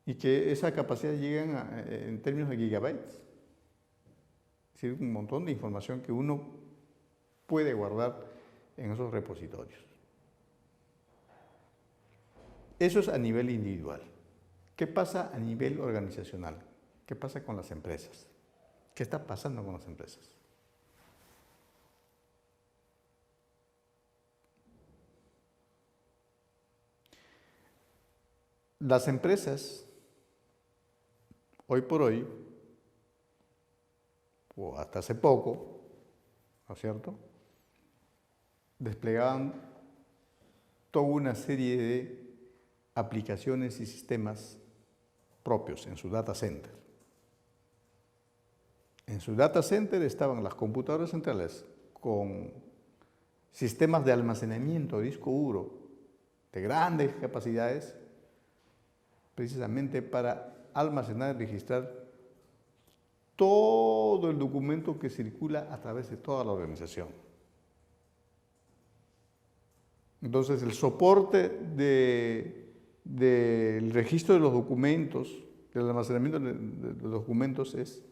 y que esa capacidad llega en términos de gigabytes. Es decir, un montón de información que uno puede guardar en esos repositorios. Eso es a nivel individual. ¿Qué pasa a nivel organizacional? ¿Qué pasa con las empresas? ¿Qué está pasando con las empresas? Las empresas, hoy por hoy, o hasta hace poco, ¿no es cierto?, desplegaban toda una serie de aplicaciones y sistemas propios en su data center. En su data center estaban las computadoras centrales con sistemas de almacenamiento, disco duro, de grandes capacidades, precisamente para almacenar y registrar todo el documento que circula a través de toda la organización. Entonces, el soporte del registro de los documentos, del almacenamiento de los documentos, es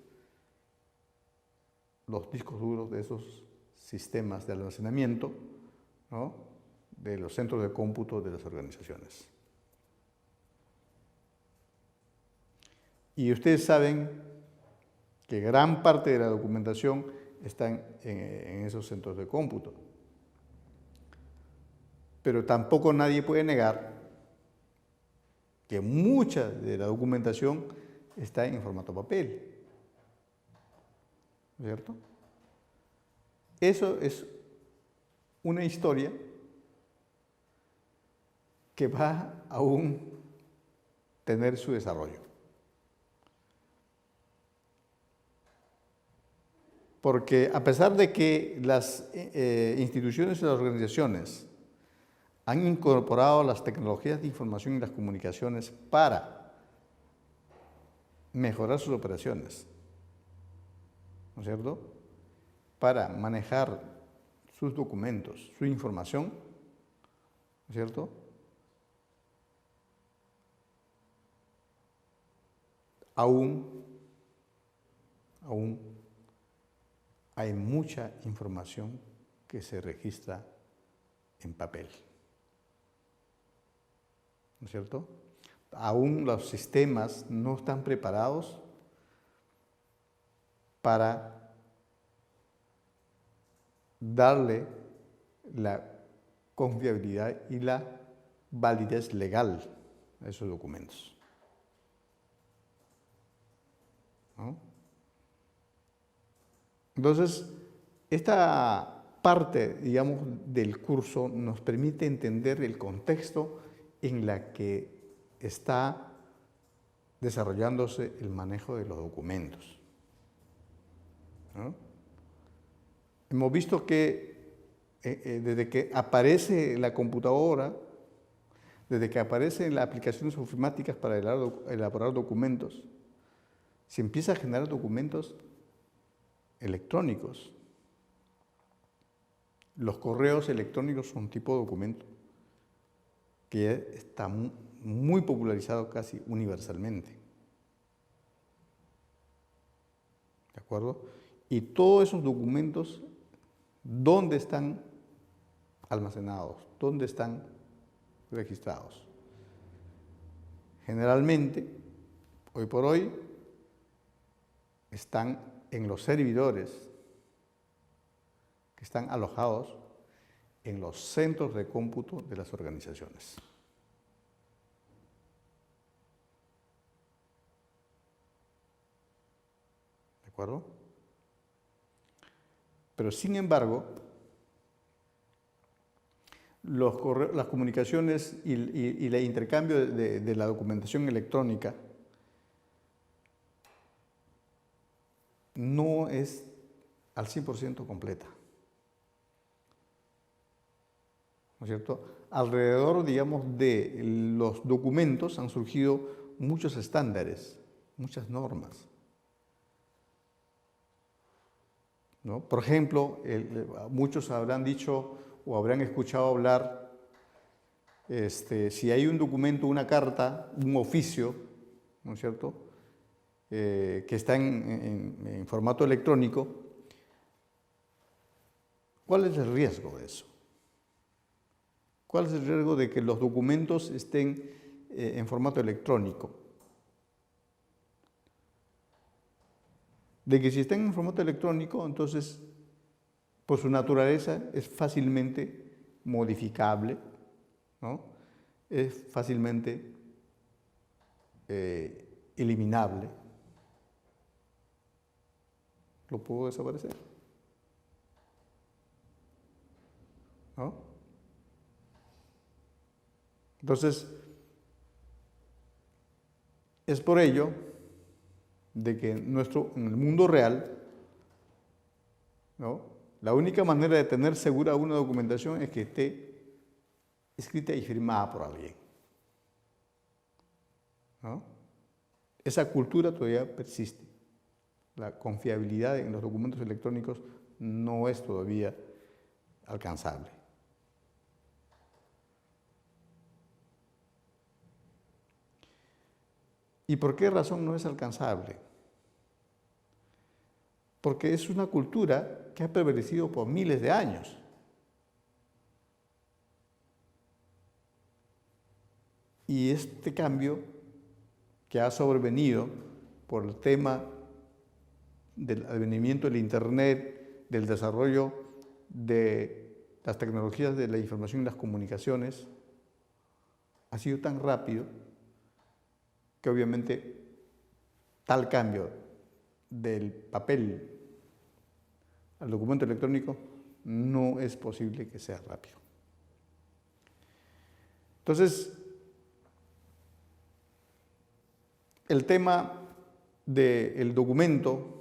los discos duros de esos sistemas de almacenamiento, ¿no?, de los centros de cómputo de las organizaciones. Y ustedes saben que gran parte de la documentación está en esos centros de cómputo. Pero tampoco nadie puede negar que mucha de la documentación está en formato papel, ¿cierto? Eso es una historia que va a aún tener su desarrollo. Porque a pesar de que las instituciones y las organizaciones han incorporado las tecnologías de información y las comunicaciones para mejorar sus operaciones, ¿no es cierto? Para manejar sus documentos, su información, ¿no es cierto? Aún hay mucha información que se registra en papel, ¿no es cierto? Aún los sistemas no están preparados para darle la confiabilidad y la validez legal a esos documentos, ¿no? Entonces, esta parte, digamos, del curso nos permite entender el contexto en la que está desarrollándose el manejo de los documentos, ¿no? Hemos visto que desde que aparece la computadora, desde que aparecen las aplicaciones informáticas para elaborar documentos, se empieza a generar documentos electrónicos. Los correos electrónicos son un tipo de documento que ya está muy popularizado casi universalmente. ¿De acuerdo? Y todos esos documentos, ¿dónde están almacenados? ¿Dónde están registrados? Generalmente, hoy por hoy, están en los servidores que están alojados en los centros de cómputo de las organizaciones. ¿De acuerdo? Pero sin embargo, las comunicaciones y el intercambio de la documentación electrónica no es al 100% completa, ¿no es cierto? Alrededor, digamos, de los documentos han surgido muchos estándares, muchas normas, ¿no? Por ejemplo, muchos habrán dicho o habrán escuchado hablar, si hay un documento, una carta, un oficio, ¿no es cierto?, que está en formato electrónico, ¿cuál es el riesgo de eso? ¿Cuál es el riesgo de que los documentos estén en formato electrónico? De que si están en formato electrónico, entonces, por su naturaleza, es fácilmente modificable, ¿no? Es fácilmente eliminable. Lo puedo desaparecer, ¿no? Entonces, es por ello de que en el mundo real, ¿no?, la única manera de tener segura una documentación es que esté escrita y firmada por alguien, ¿no? Esa cultura todavía persiste. La confiabilidad en los documentos electrónicos no es todavía alcanzable. ¿Y por qué razón no es alcanzable? Porque es una cultura que ha prevalecido por miles de años. Y este cambio que ha sobrevenido por el tema del advenimiento del Internet, del desarrollo de las tecnologías de la información y las comunicaciones, ha sido tan rápido que obviamente tal cambio del papel al documento electrónico no es posible que sea rápido. Entonces, el tema del documento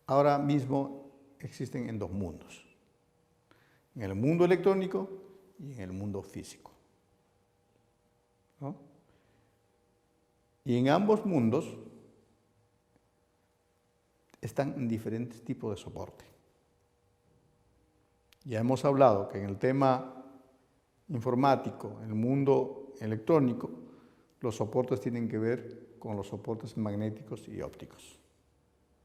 ahora mismo existen en dos mundos, en el mundo electrónico y en el mundo físico, ¿no? Y en ambos mundos están en diferentes tipos de soporte. Ya hemos hablado que en el tema informático, en el mundo electrónico, los soportes tienen que ver con los soportes magnéticos y ópticos.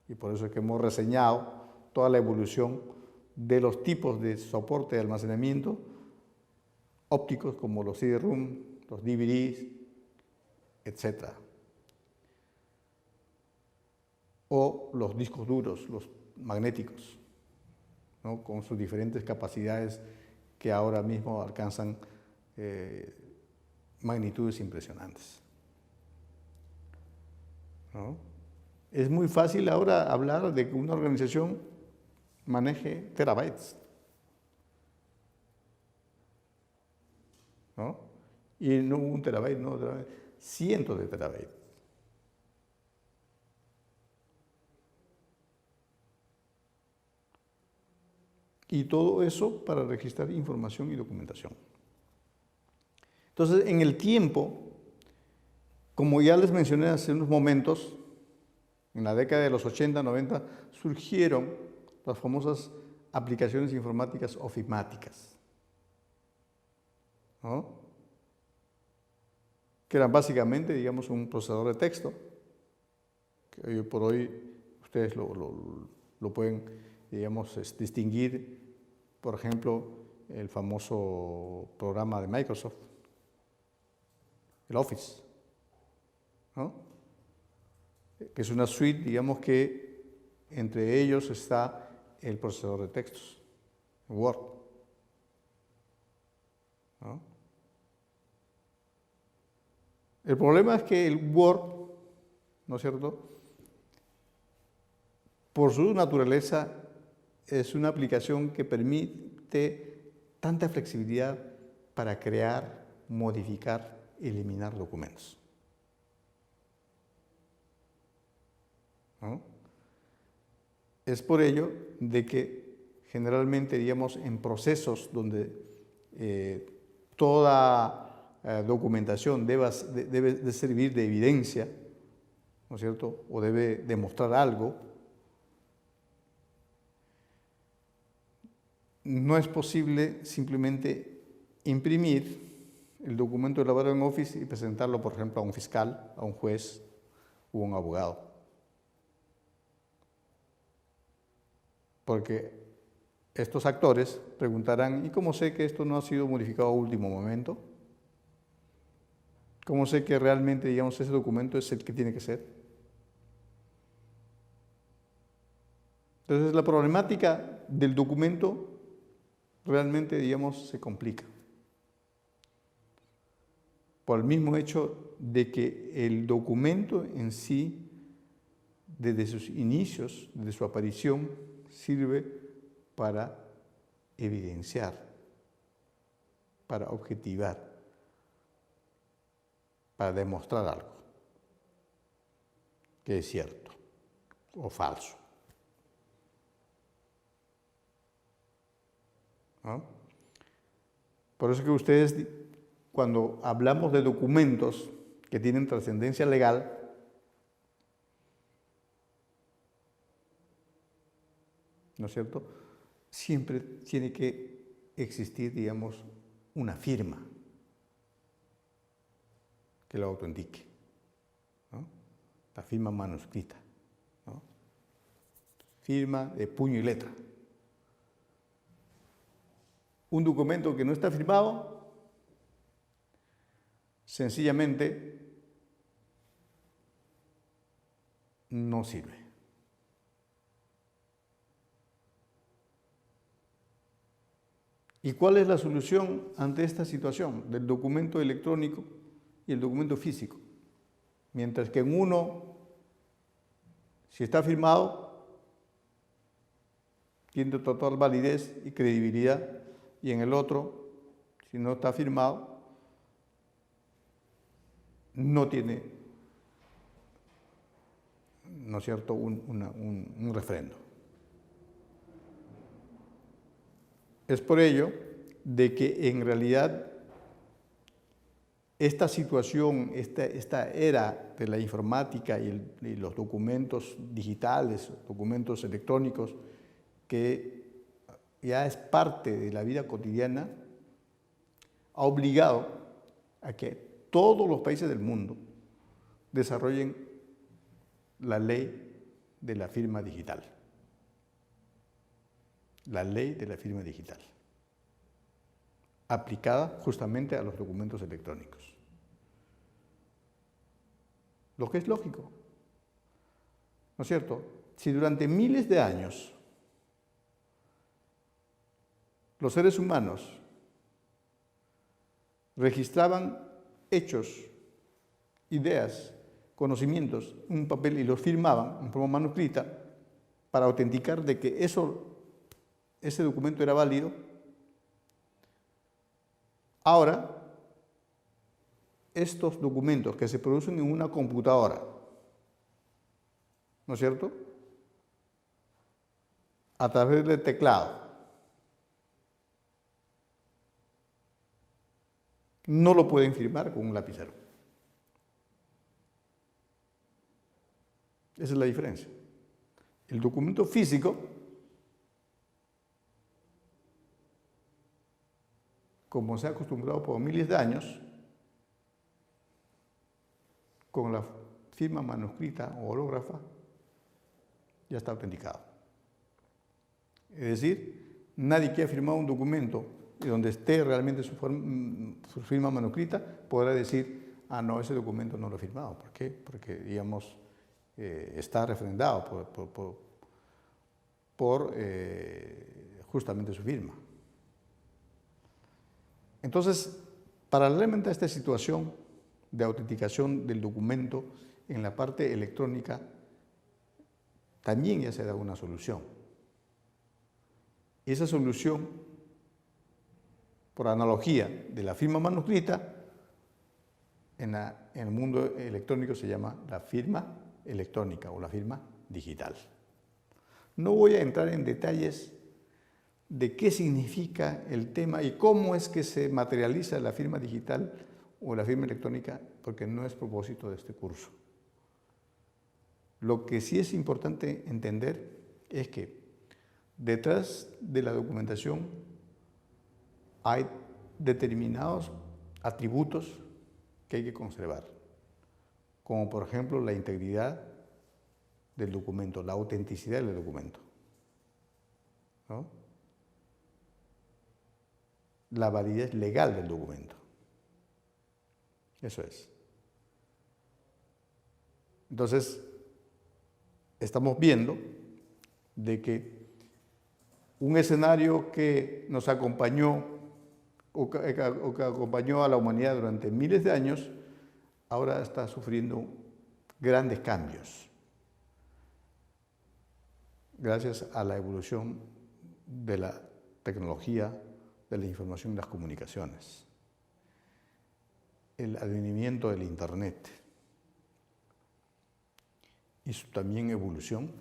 Y por eso es que hemos reseñado toda la evolución de los tipos de soporte de almacenamiento ópticos como los CD-ROM, los DVDs, etc. O los discos duros, los magnéticos, ¿no? Con sus diferentes capacidades que ahora mismo alcanzan magnitudes impresionantes, ¿no? Es muy fácil ahora hablar de que una organización maneje terabytes, ¿no? Y no un terabyte, no, cientos de terabytes. Y todo eso para registrar información y documentación. Entonces, en el tiempo, como ya les mencioné hace unos momentos, en la década de los 80, 90, surgieron las famosas aplicaciones informáticas ofimáticas, ¿no? Que eran básicamente, digamos, un procesador de texto, que hoy por hoy ustedes lo pueden, digamos, distinguir, por ejemplo, el famoso programa de Microsoft, el Office, ¿no? Que es una suite, digamos que entre ellos está el procesador de textos, Word, ¿no? El problema es que el Word, ¿no es cierto?, por su naturaleza es una aplicación que permite tanta flexibilidad para crear, modificar, eliminar documentos, ¿no? Es por ello de que generalmente, digamos, en procesos donde toda documentación debe de servir de evidencia, ¿no es cierto?, o debe demostrar algo, no es posible simplemente imprimir el documento elaborado en Office y presentarlo, por ejemplo, a un fiscal, a un juez o a un abogado. Porque estos actores preguntarán, ¿y cómo sé que esto no ha sido modificado a último momento? ¿Cómo sé que realmente, digamos, ese documento es el que tiene que ser? Entonces, la problemática del documento realmente, digamos, se complica por el mismo hecho de que el documento en sí, desde sus inicios, desde su aparición, sirve para evidenciar, para objetivar, para demostrar algo que es cierto o falso, ¿no? Por eso que ustedes, cuando hablamos de documentos que tienen trascendencia legal, ¿no es cierto?, siempre tiene que existir, digamos, una firma que lo autentique, ¿no? La firma manuscrita, ¿no? Firma de puño y letra. Un documento que no está firmado, sencillamente no sirve. ¿Y cuál es la solución ante esta situación del documento electrónico y el documento físico? Mientras que en uno, si está firmado, tiene total validez y credibilidad, y en el otro, si no está firmado, no tiene, ¿no es cierto?, un refrendo. Es por ello de que en realidad esta situación, esta era de la informática y los documentos digitales, documentos electrónicos, que ya es parte de la vida cotidiana, ha obligado a que todos los países del mundo desarrollen la ley de la firma digital. La ley de la firma digital, aplicada justamente a los documentos electrónicos. Lo que es lógico, ¿no es cierto? Si durante miles de años los seres humanos registraban hechos, ideas, conocimientos en un papel y los firmaban en forma manuscrita para autenticar de que ese documento era válido, ahora estos documentos que se producen en una computadora, ¿no es cierto?, a través del teclado, no lo pueden firmar con un lapicero. Esa es la diferencia. El documento físico, como se ha acostumbrado por miles de años, con la firma manuscrita o hológrafa, ya está autenticado. Es decir, nadie que ha firmado un documento y donde esté realmente su firma manuscrita podrá decir, ah, no, ese documento no lo he firmado. ¿Por qué? Porque, digamos, está refrendado por justamente su firma. Entonces, paralelamente a esta situación de autenticación del documento en la parte electrónica, también ya se da una solución. Y esa solución, por analogía de la firma manuscrita, en el mundo electrónico se llama la firma electrónica o la firma digital. No voy a entrar en detalles de qué significa el tema y cómo es que se materializa la firma digital o la firma electrónica, porque no es propósito de este curso. Lo que sí es importante entender es que detrás de la documentación hay determinados atributos que hay que conservar, como por ejemplo la integridad del documento, la autenticidad del documento, ¿no?, la validez legal del documento. Eso es. Entonces, estamos viendo de que un escenario que nos acompañó o que acompañó a la humanidad durante miles de años, ahora está sufriendo grandes cambios gracias a la evolución de la tecnología, de la información y las comunicaciones, el advenimiento del Internet y su también evolución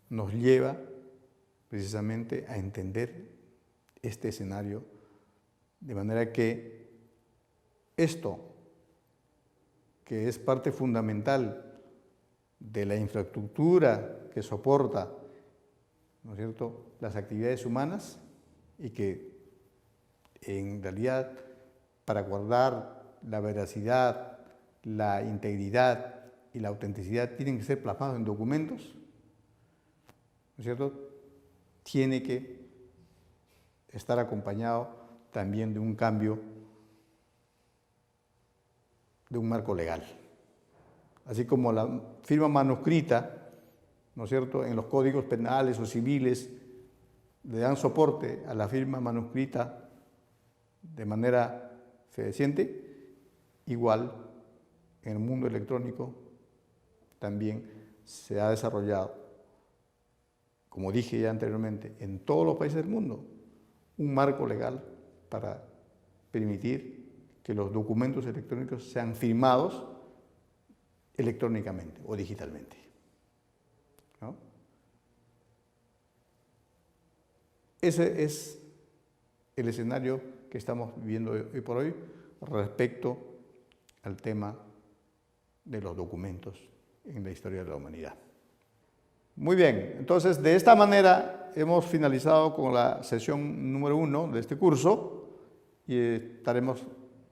nos lleva precisamente a entender este escenario, de manera que esto, que es parte fundamental de la infraestructura que soporta, ¿no es cierto?, las actividades humanas, y que en realidad para guardar la veracidad, la integridad y la autenticidad tienen que ser plasmados en documentos, ¿no es cierto?, tiene que estar acompañado también de un cambio de un marco legal. Así como la firma manuscrita, ¿no es cierto?, en los códigos penales o civiles le dan soporte a la firma manuscrita de manera fehaciente, igual en el mundo electrónico también se ha desarrollado, como dije ya anteriormente, en todos los países del mundo, un marco legal para permitir que los documentos electrónicos sean firmados electrónicamente o digitalmente, ¿no? Ese es el escenario que estamos viviendo hoy por hoy, respecto al tema de los documentos en la historia de la humanidad. Muy bien, entonces de esta manera hemos finalizado con la sesión número 1 de este curso y estaremos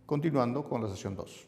continuando con la sesión 2.